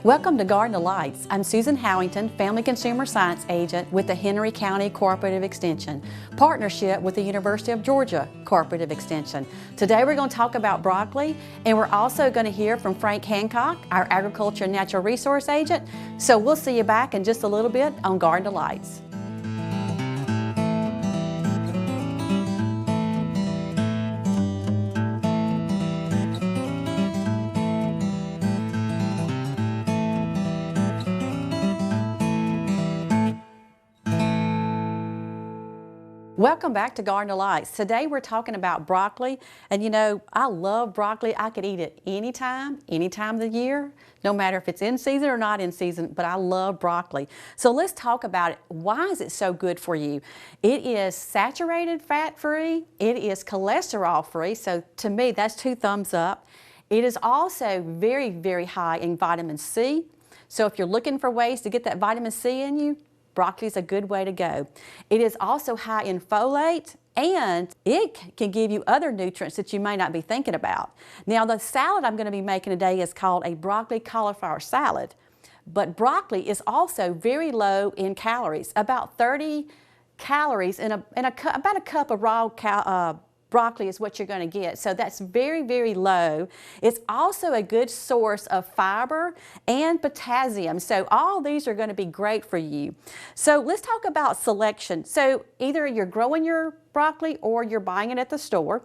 Welcome to Garden of Lights. I'm Susan Howington, Family Consumer Science Agent with the Henry County Cooperative Extension, partnership with the University of Georgia Cooperative Extension. Today we're going to talk about broccoli, and we're also going to hear from Frank Hancock, our Agriculture and Natural Resource Agent. So we'll see you back in just a little bit on Garden of Lights. Welcome back to Garden of Lights. Today we're talking about broccoli, and you know, I love broccoli. I could eat it any time of the year, no matter if it's in season or not in season, but I love broccoli. So let's talk about it. Why is it so good for you? It is saturated fat-free, it is cholesterol-free, so to me that's 2 thumbs up. It is also very, very high in vitamin C. So if you're looking for ways to get that vitamin C in you, broccoli is a good way to go. It is also high in folate, and it can give you other nutrients that you may not be thinking about. Now, the salad I'm going to be making today is called a broccoli cauliflower salad, but broccoli is also very low in calories, about 30 calories in about a cup of raw broccoli is what you're going to get. So that's very, very low. It's also a good source of fiber and potassium. So all these are going to be great for you. So let's talk about selection. So either you're growing your broccoli or you're buying it at the store.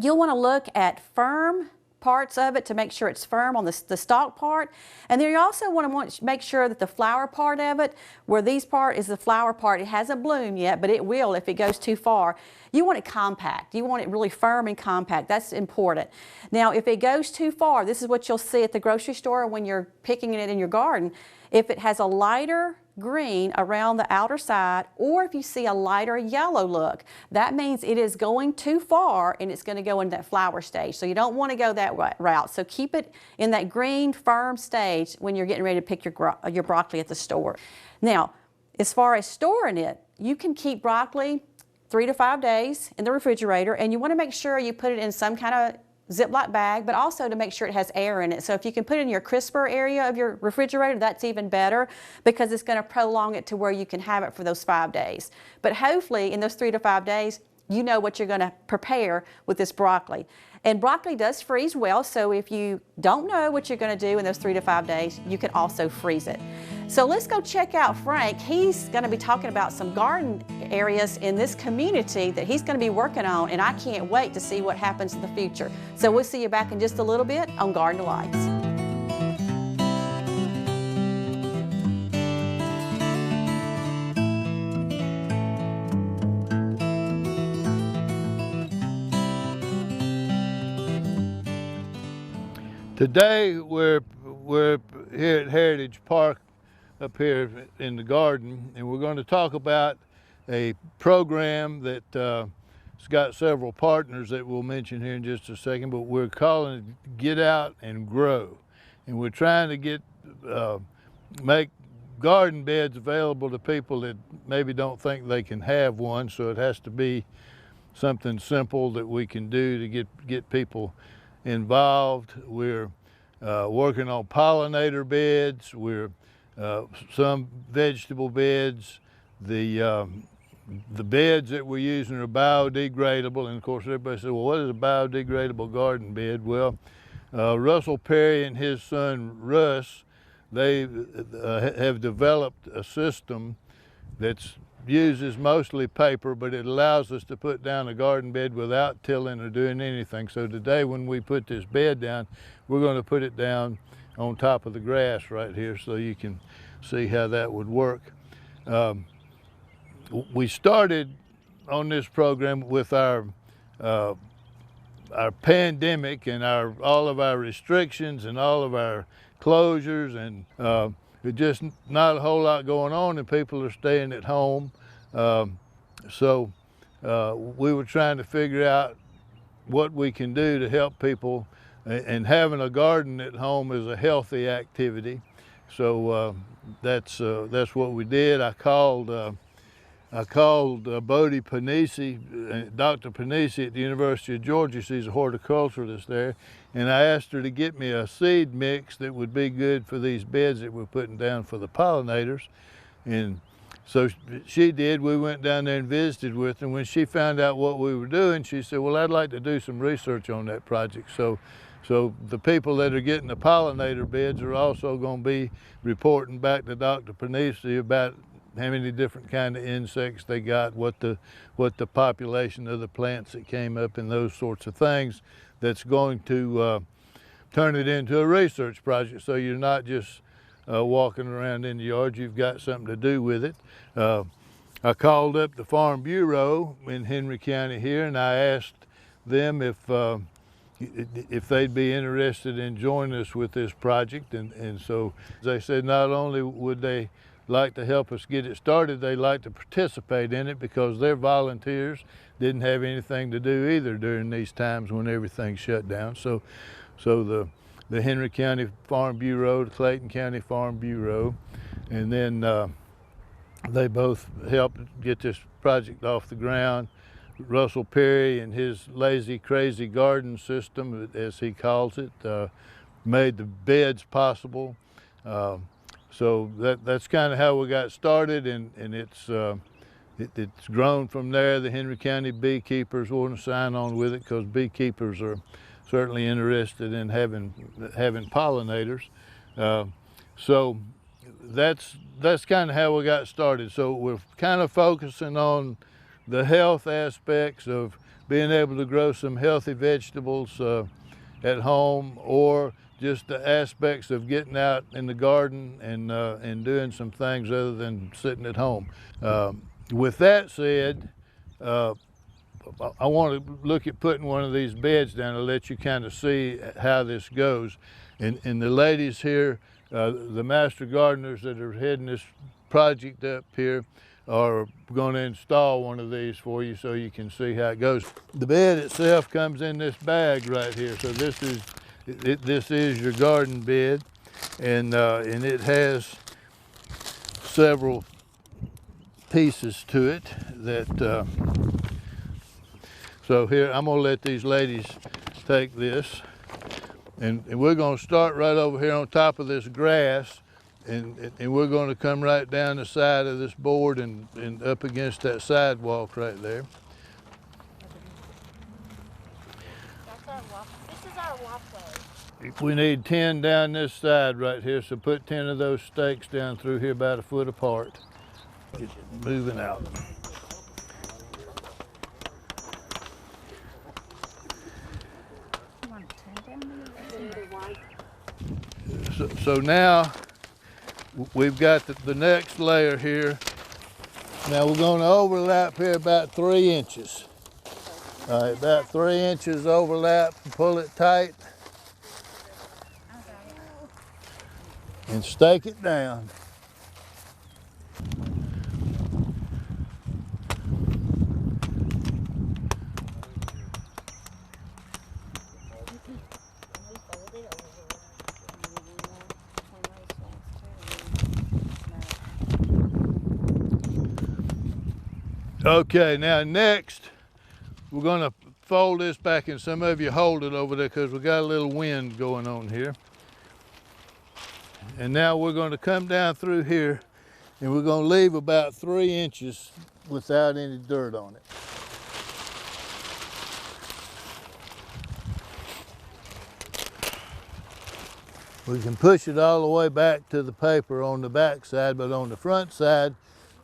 You'll want to look at firm parts of it to make sure it's firm on the stalk part, and then you also want to make sure that the flower part of it, where this part is the flower part, it hasn't bloomed yet, but it will if it goes too far. You want it compact. You want it really firm and compact. That's important. Now, if it goes too far, this is what you'll see at the grocery store when you're picking it in your garden. If it has a lighter green around the outer side, or if you see a lighter yellow look, that means it is going too far and it's going to go into that flower stage. So you don't want to go that route. So keep it in that green, firm stage when you're getting ready to pick your broccoli at the store. Now, as far as storing it, you can keep broccoli 3 to 5 days in the refrigerator, and you want to make sure you put it in some kind of Ziploc bag, but also to make sure it has air in it. So if you can put it in your crisper area of your refrigerator, that's even better, because it's going to prolong it to where you can have it for those 5 days. But hopefully in those 3 to 5 days, you know what you're going to prepare with this broccoli. And broccoli does freeze well, so if you don't know what you're going to do in those 3 to 5 days, you can also freeze it. So let's go check out Frank. He's going to be talking about some garden areas in this community that he's going to be working on, and I can't wait to see what happens in the future. So we'll see you back in just a little bit on Garden of Lights. Today we're here at Heritage Park up here in the garden, and we're going to talk about a program that has got several partners that we'll mention here in just a second, but we're calling it Get Out and Grow. And we're trying to make garden beds available to people that maybe don't think they can have one, so it has to be something simple that we can do to get people involved. We're working on pollinator beds. We're some vegetable beds. The beds that we're using are biodegradable, and of course everybody says, well, what is a biodegradable garden bed? Well, Russell Perry and his son Russ, they have developed a system that uses mostly paper, but it allows us to put down a garden bed without tilling or doing anything. So today when we put this bed down, we're going to put it down on top of the grass right here so you can see how that would work. We started on this program with our pandemic and all of our restrictions and all of our closures, and there's just not a whole lot going on, and people are staying at home. So we were trying to figure out what we can do to help people, and having a garden at home is a healthy activity. So that's what we did. I called Bodie Panisi, Dr. Panisi at the University of Georgia. She's a horticulturalist there, and I asked her to get me a seed mix that would be good for these beds that we're putting down for the pollinators. And so she did. We went down there and visited with her. And when she found out what we were doing, she said, well, I'd like to do some research on that project. So the people that are getting the pollinator beds are also going to be reporting back to Dr. Panisi about how many different kind of insects they got, what the population of the plants that came up, and those sorts of things. That's going to turn it into a research project. So you're not just walking around in the yard, you've got something to do with it. I called up the Farm Bureau in Henry County here, and I asked them if they'd be interested in joining us with this project. And so they said not only would they like to help us get it started, they'd like to participate in it because their volunteers didn't have anything to do either during these times when everything shut down. So the Henry County Farm Bureau, the Clayton County Farm Bureau, and then they both helped get this project off the ground. Russell Perry and his Lazy Crazy Garden system, as he calls it, made the beds possible. So that's kind of how we got started, and it's grown from there. The Henry County beekeepers want to sign on with it because beekeepers are certainly interested in having pollinators. So that's kind of how we got started. So we're kind of focusing on the health aspects of being able to grow some healthy vegetables at home, or just the aspects of getting out in the garden and doing some things other than sitting at home. With that said, I want to look at putting one of these beds down to let you kind of see how this goes. And the ladies here, the master gardeners that are heading this project up here, are going to install one of these for you so you can see how it goes. The bed itself comes in this bag right here. So this is your garden bed, and it has several pieces to it that so here I'm gonna let these ladies take this, and we're gonna start right over here on top of this grass, and we're gonna come right down the side of this board and up against that sidewalk right there. This is our walkway. We need 10 down this side right here, so put 10 of those stakes down through here about a foot apart. It's moving out. So now we've got the next layer here. Now we're going to overlap here about 3 inches. All right, about 3 inches overlap, pull it tight, and stake it down. Okay, now next, we're going to fold this back, and some of you hold it over there because we got a little wind going on here. And now we're going to come down through here, and we're going to leave about 3 inches without any dirt on it. We can push it all the way back to the paper on the back side, but on the front side,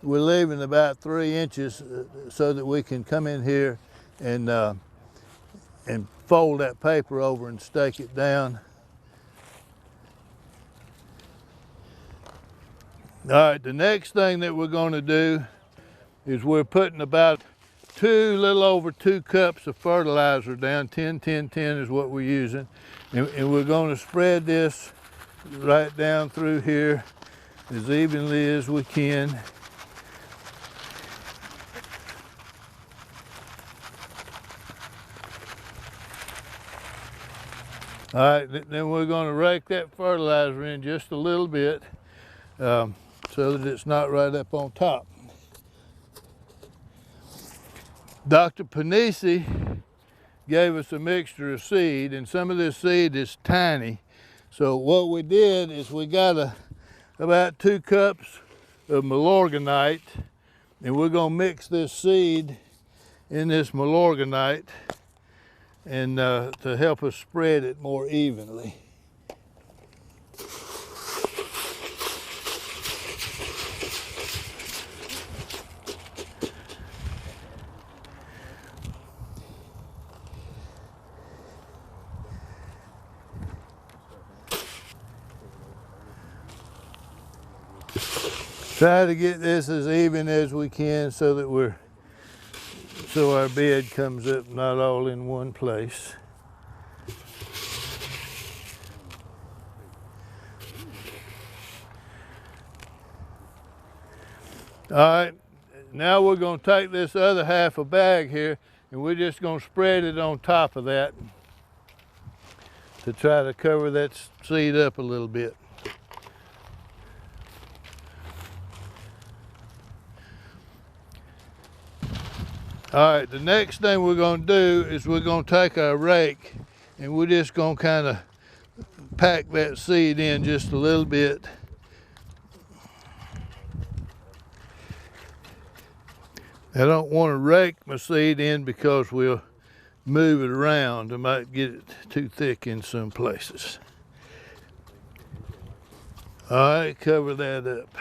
we're leaving about 3 inches so that we can come in here and fold that paper over and stake it down. All right, the next thing that we're going to do is we're putting about little over 2 cups of fertilizer down. 10, 10, 10 is what we're using. And we're going to spread this right down through here as evenly as we can. All right, then we're going to rake that fertilizer in just a little bit so that it's not right up on top. Dr. Panisi gave us a mixture of seed, and some of this seed is tiny. So what we did is we got about 2 cups of Milorganite, and we're gonna mix this seed in this Milorganite and to help us spread it more evenly. Try to get this as even as we can so that our bed comes up not all in one place. All right, now we're going to take this other half a bag here and we're just going to spread it on top of that to try to cover that seed up a little bit. All right, the next thing we're going to do is we're going to take our rake and we're just going to kind of pack that seed in just a little bit. I don't want to rake my seed in because we'll move it around. I might get it too thick in some places. All right, cover that up.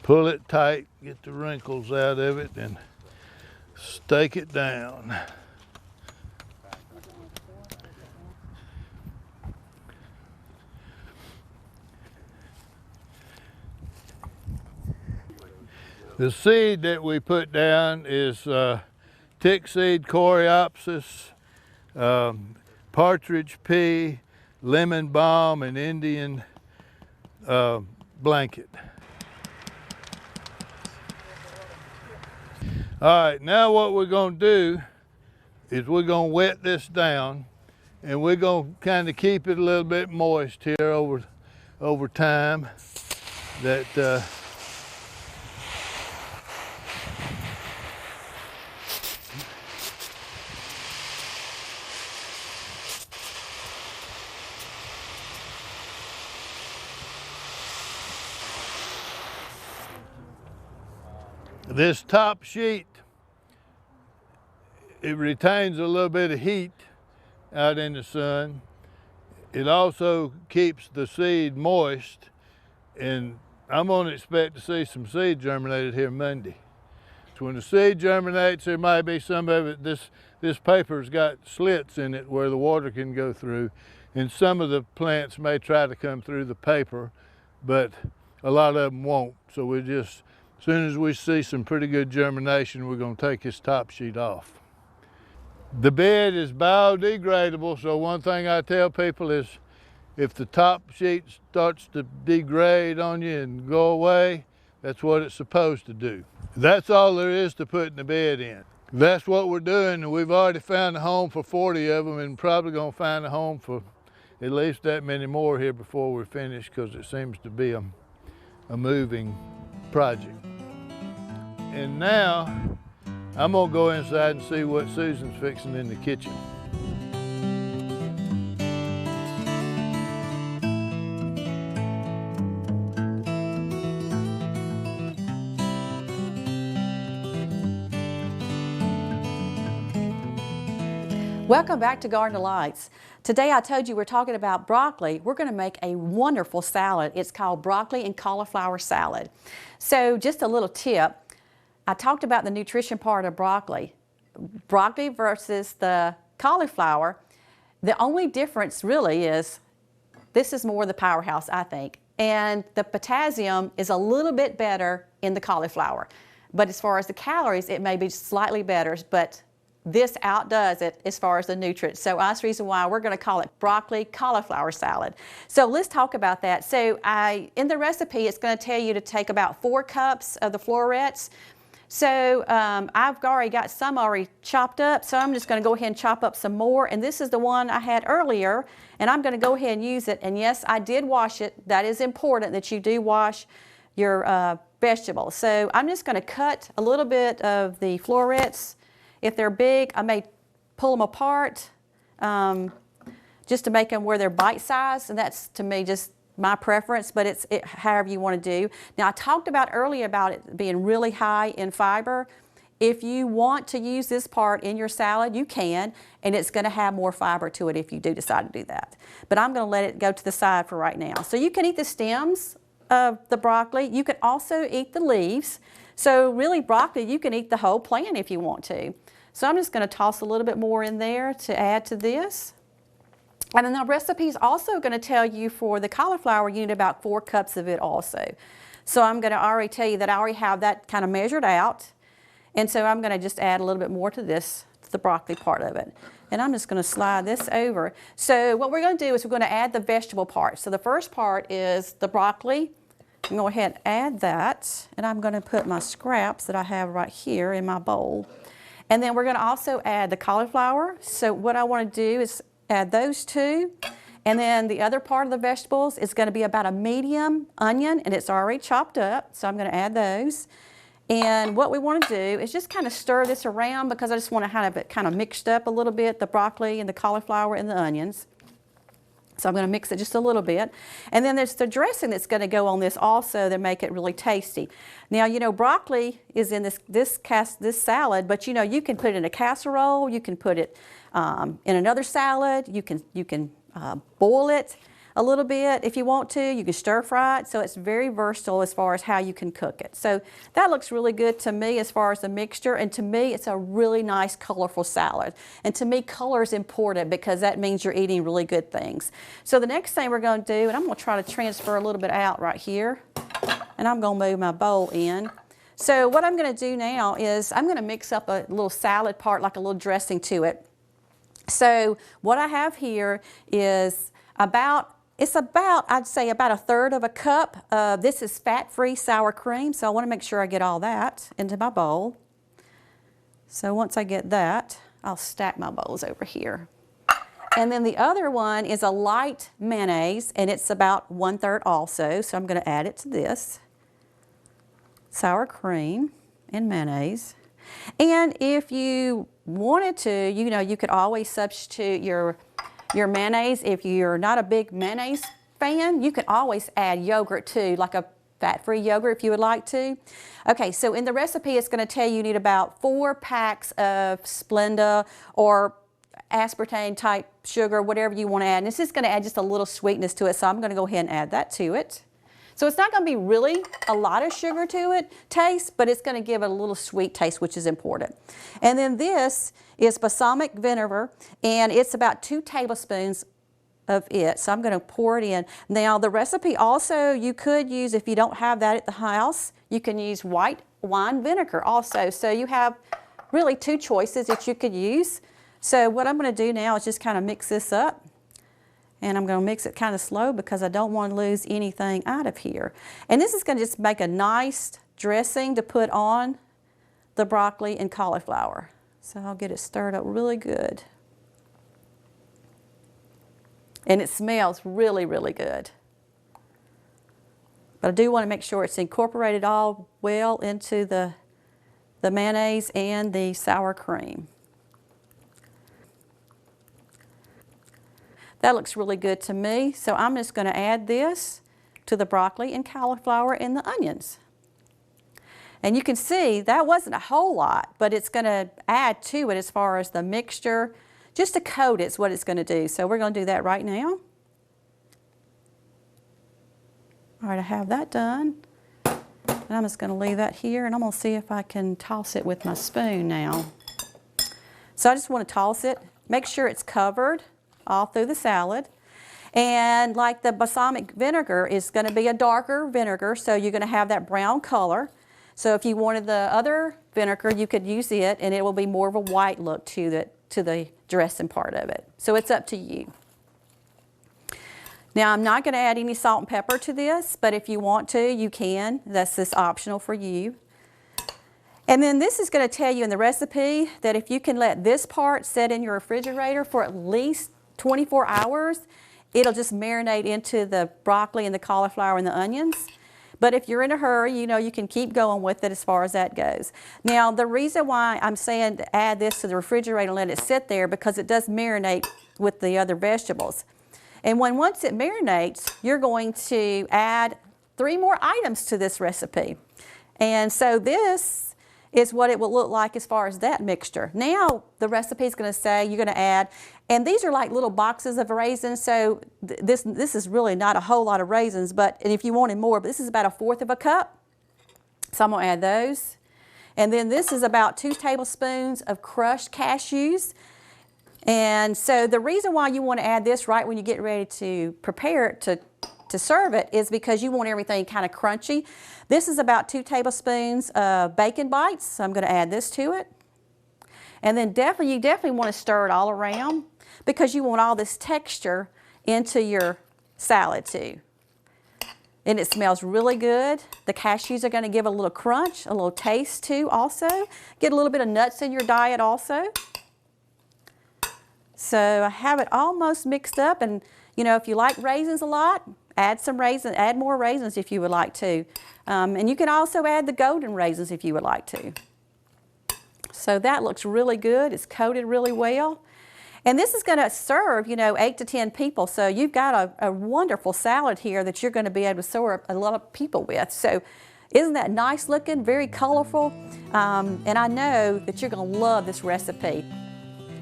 Pull it tight, get the wrinkles out of it, and stake it down. The seed that we put down is tick seed, coreopsis, partridge pea, lemon balm, and Indian blanket. All right, now what we're going to do is we're going to wet this down, and we're going to kind of keep it a little bit moist here over time. That this top sheet, it retains a little bit of heat out in the sun. It also keeps the seed moist, and I'm going to expect to see some seed germinated here Monday. So when the seed germinates, there might be some of it, this paper's got slits in it where the water can go through, and some of the plants may try to come through the paper, but a lot of them won't. So we just, as soon as we see some pretty good germination, we're going to take this top sheet off. The bed is biodegradable, so one thing I tell people is if the top sheet starts to degrade on you and go away, that's what it's supposed to do. That's all there is to putting the bed in. That's what we're doing, and we've already found a home for 40 of them and probably going to find a home for at least that many more here before we're finished, because it seems to be a moving project. And now I'm gonna go inside and see what Susan's fixing in the kitchen. Welcome back to Garden Delights. Today I told you we're talking about broccoli. We're going to make a wonderful salad. It's called broccoli and cauliflower salad. So just a little tip. I talked about the nutrition part of broccoli. Broccoli versus the cauliflower. The only difference really is this is more the powerhouse, I think. And the potassium is a little bit better in the cauliflower. But as far as the calories, it may be slightly better, but this outdoes it as far as the nutrients. So that's the reason why we're going to call it broccoli cauliflower salad. So let's talk about that. So in the recipe, it's going to tell you to take about 4 cups of the florets. So I've already got some already chopped up, so I'm just going to go ahead and chop up some more. And this is the one I had earlier, and I'm going to go ahead and use it. And yes, I did wash it. That is important that you do wash your vegetables. So I'm just going to cut a little bit of the florets. If they're big, I may pull them apart just to make them where they're bite-sized, and that's to me just my preference, but it's however you want to do. Now I talked about earlier about it being really high in fiber. If you want to use this part in your salad, you can, and it's going to have more fiber to it if you do decide to do that. But I'm going to let it go to the side for right now. So you can eat the stems of the broccoli. You can also eat the leaves. So really broccoli, you can eat the whole plant if you want to. So I'm just going to toss a little bit more in there to add to this. And then the recipe is also going to tell you for the cauliflower, you need about 4 cups of it also. So I'm going to already tell you that I already have that kind of measured out. And so I'm going to just add a little bit more to this, to the broccoli part of it. And I'm just going to slide this over. So what we're going to do is we're going to add the vegetable part. So the first part is the broccoli. I'm going to go ahead and add that. And I'm going to put my scraps that I have right here in my bowl. And then we're going to also add the cauliflower. So what I want to do is add those 2. And then the other part of the vegetables is going to be about a medium onion, and it's already chopped up. So I'm going to add those. And what we want to do is just kind of stir this around because I just want to have it kind of mixed up a little bit, the broccoli and the cauliflower and the onions. So I'm going to mix it just a little bit. And then there's the dressing that's going to go on this also to make it really tasty. Now, you know, broccoli is in this salad, but you know, you can put it in a casserole, you can put it in another salad, you can boil it a little bit if you want to. You can stir fry it, so it's very versatile as far as how you can cook it. So that looks really good to me as far as the mixture, and to me it's a really nice colorful salad. And to me color is important because that means you're eating really good things. So the next thing we're going to do, and I'm going to try to transfer a little bit out right here, and I'm going to move my bowl in. So what I'm going to do now is I'm going to mix up a little salad part, like a little dressing to it. So what I have here is I'd say about 1/3 of a cup. This is fat-free sour cream, so I want to make sure I get all that into my bowl. So once I get that, I'll stack my bowls over here. And then the other one is a light mayonnaise, and it's about 1/3 also, so I'm going to add it to this. Sour cream and mayonnaise. And if you wanted to, you know, you could always substitute your mayonnaise. If you're not a big mayonnaise fan, you could always add yogurt too, like a fat-free yogurt if you would like to. Okay, so in the recipe it's going to tell you need about 4 packs of Splenda or aspartame type sugar, whatever you want to add. And this is going to add just a little sweetness to it, so I'm going to go ahead and add that to it. So it's not going to be really a lot of sugar to it taste, but it's going to give it a little sweet taste, which is important. And then this is balsamic vinegar, and it's about 2 tablespoons of it. So I'm going to pour it in. Now the recipe also, you could use, if you don't have that at the house, you can use white wine vinegar also. So you have really 2 choices that you could use. So what I'm going to do now is just kind of mix this up. And I'm going to mix it kind of slow because I don't want to lose anything out of here. And this is going to just make a nice dressing to put on the broccoli and cauliflower. So I'll get it stirred up really good. And it smells really, really good. But I do want to make sure it's incorporated all well into the mayonnaise and the sour cream. That looks really good to me. So I'm just going to add this to the broccoli and cauliflower and the onions. And you can see that wasn't a whole lot, but it's going to add to it as far as the mixture. Just to coat it's what it's going to do. So we're going to do that right now. All right, I have that done. And I'm just going to leave that here, and I'm going to see if I can toss it with my spoon now. So I just want to toss it. Make sure it's covered all through the salad. And like the balsamic vinegar is going to be a darker vinegar, so you're going to have that brown color. So if you wanted the other vinegar, you could use it, and it will be more of a white look to the dressing part of it. So it's up to you. Now I'm not going to add any salt and pepper to this, but if you want to, you can. That's just optional for you. And then this is going to tell you in the recipe that if you can let this part sit in your refrigerator for at least 24 hours, it'll just marinate into the broccoli and the cauliflower and the onions. But if you're in a hurry, you know, you can keep going with it as far as that goes. Now, the reason why I'm saying to add this to the refrigerator and let it sit there, because it does marinate with the other vegetables. And once it marinates, you're going to add 3 more items to this recipe. And so this is what it will look like as far as that mixture. Now the recipe is going to say you're going to add, and these are like little boxes of raisins, so this is really not a whole lot of raisins, but and if you wanted more, but this is about 1/4 of a cup. So I'm going to add those. And then this is about 2 tablespoons of crushed cashews. And so the reason why you want to add this right when you get ready to prepare it to serve it is because you want everything kind of crunchy. This is about 2 tablespoons of bacon bites, so I'm going to add this to it. And then you definitely want to stir it all around because you want all this texture into your salad too. And it smells really good. The cashews are going to give a little crunch, a little taste too also. Get a little bit of nuts in your diet also. So I have it almost mixed up, and you know, if you like raisins a lot, add some raisins, add more raisins if you would like to. And you can also add the golden raisins if you would like to. So that looks really good. It's coated really well. And this is going to serve, you know, 8 to 10 people. So you've got a wonderful salad here that you're going to be able to serve a lot of people with. So isn't that nice looking, very colorful? And I know that you're going to love this recipe.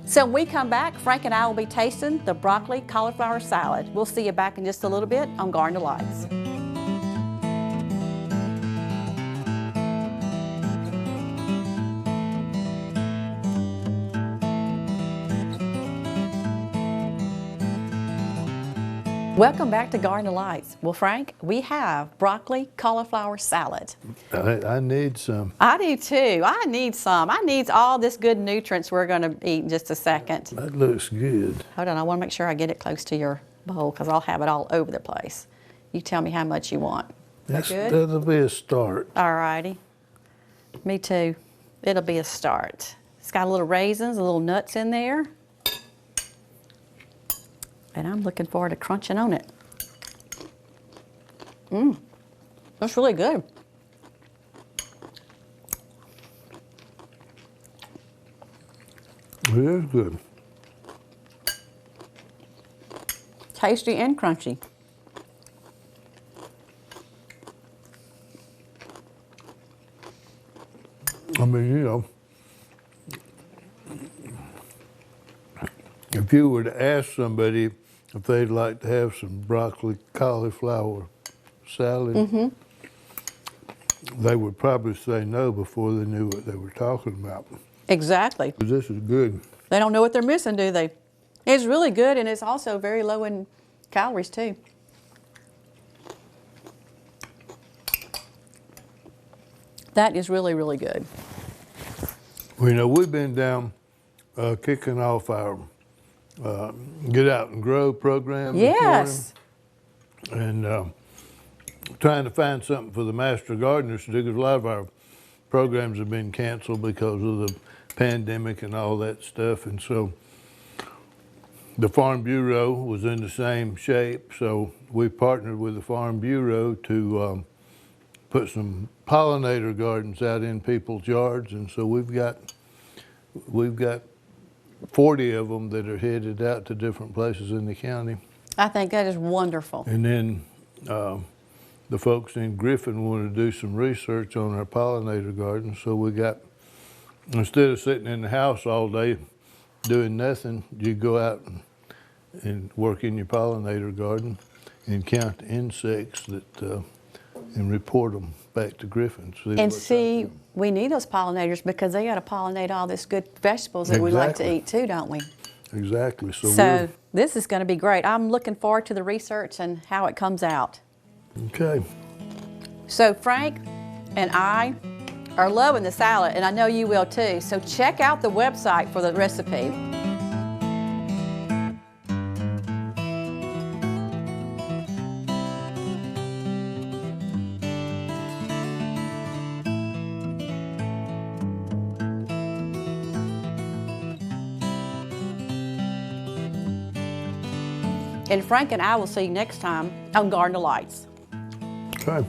So when we come back, Frank and I will be tasting the broccoli cauliflower salad. We'll see you back in just a little bit on Garden Delights. Welcome back to Garden Delights. Well, Frank, we have broccoli cauliflower salad. I need some. I do too. I need some. I need all this good nutrients we're going to eat in just a second. That looks good. Hold on, I want to make sure I get it close to your bowl because I'll have it all over the place. You tell me how much you want. Is that good? That'll be a start. All righty. Me too. It'll be a start. It's got a little raisins, a little nuts in there. And I'm looking forward to crunching on it. That's really good. It is good. Tasty and crunchy. I mean, you know, if you were to ask somebody if they'd like to have some broccoli cauliflower salad, they would probably say no before they knew what they were talking about. Exactly. 'Cause this is good. They don't know what they're missing, do they? It's really good, and it's also very low in calories too. That is really, really good. Well, you know, we've been down kicking off our Get Out and Grow program Yes. this morning, and trying to find something for the Master Gardeners to do, because a lot of our programs have been canceled because of the pandemic and all that stuff. And so the Farm Bureau was in the same shape, so we partnered with the Farm Bureau to put some pollinator gardens out in people's yards. And so we've got 40 of them that are headed out to different places in the county. I think that is wonderful. And then the folks in Griffin wanted to do some research on our pollinator gardens. So we got, instead of sitting in the house all day doing nothing, you go out and work in your pollinator garden and count the insects that, and report them back to Griffin. And see, we need those pollinators because they got to pollinate all this good vegetables that we like to eat too, don't we? Exactly. So this is going to be great. I'm looking forward to the research and how it comes out. Okay. So Frank and I are loving the salad, and I know you will too. So check out the website for the recipe. And Frank and I will see you next time on Garden Delights. Okay.